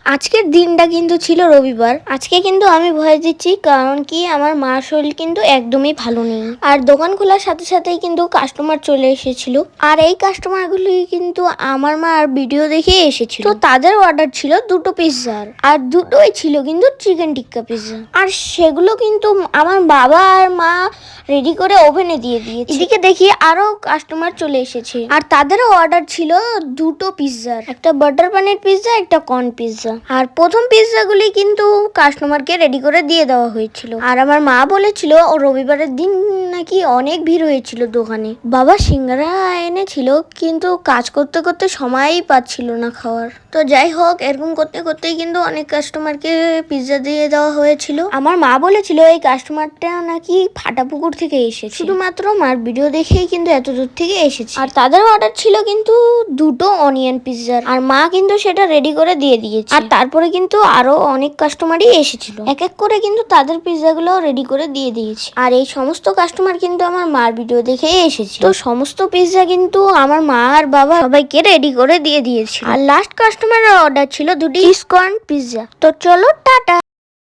আজকের দিনটা কিন্তু ছিল রবিবার। আজকে কিন্তু আমি ভয় দিচ্ছি, কারণ কি আমার মার শরীর কিন্তু একদমই ভালো নেই। আর দোকান খোলার সাথে সাথেই কিন্তু কাস্টমার চলে এসেছিল। আর এই কাস্টমারগুলি কিন্তু আমার মার ভিডিও দেখে এসেছিল। তো তাদের অর্ডার ছিল 2টো পিৎজার, আর দুটোই ছিল কিন্তু চিকেন টিক্কা পিৎজা। আর সেগুলো কিন্তু আমার বাবা আর মা রেডি করে ওভেনে দিয়ে দিয়েছে। এদিকে দেখি আরো কাস্টমার চলে এসেছে, আর তাদেরও অর্ডার ছিল 2টো পিৎজার, একটা বাটার পানির পিৎজা, একটা কর্ন পিৎজা। আর প্রথম পিৎজাগুলি কিন্তু কাস্টমারকে রেডি করে দিয়ে দেওয়া হয়েছিল। আর আমার মা বলেছিল ও রবিবারের দিন নাকি অনেক ভিড় হয়েছিল দোকানে। বাবা সিঙ্গারা এনেছিল, কিন্তু কাজ করতে করতে সময়ই পাচ্ছিল না খাওয়ার। তো যাই হোক, এরকম করতে করতেই কিন্তু অনেক কাস্টমারকে পিৎজা দিয়ে দেওয়া হয়েছিল। আমার মা বলেছিল এই কাস্টমারটা নাকি ফাটাপুকুর থেকে এসেছে, শুধুমাত্র মার ভিডিও দেখেই কিন্তু এত দূর থেকে এসেছে। আর তাদের অর্ডার ছিল কিন্তু 2টো অনিয়ন পিৎজার, আর মা কিন্তু সেটা রেডি করে দিয়ে দিয়েছে। আর তারপরে কিন্তু আরো অনেক কাস্টমারই এসেছিল, এক এক করে কিন্তু তাদের পিৎজাগুলো রেডি করে দিয়ে দিয়েছে। আর এই সমস্ত কাস্টমার কিন্তু আমার মার ভিডিও দেখেই এসেছে। তো সমস্ত পিৎজা কিন্তু আমার মা আর বাবা সবাইকে রেডি করে দিয়ে দিয়েছিল। আর লাস্ট কাস্টমারের অর্ডার ছিল 2টি চিজ কর্ন পিৎজা। তো চলো টাটা।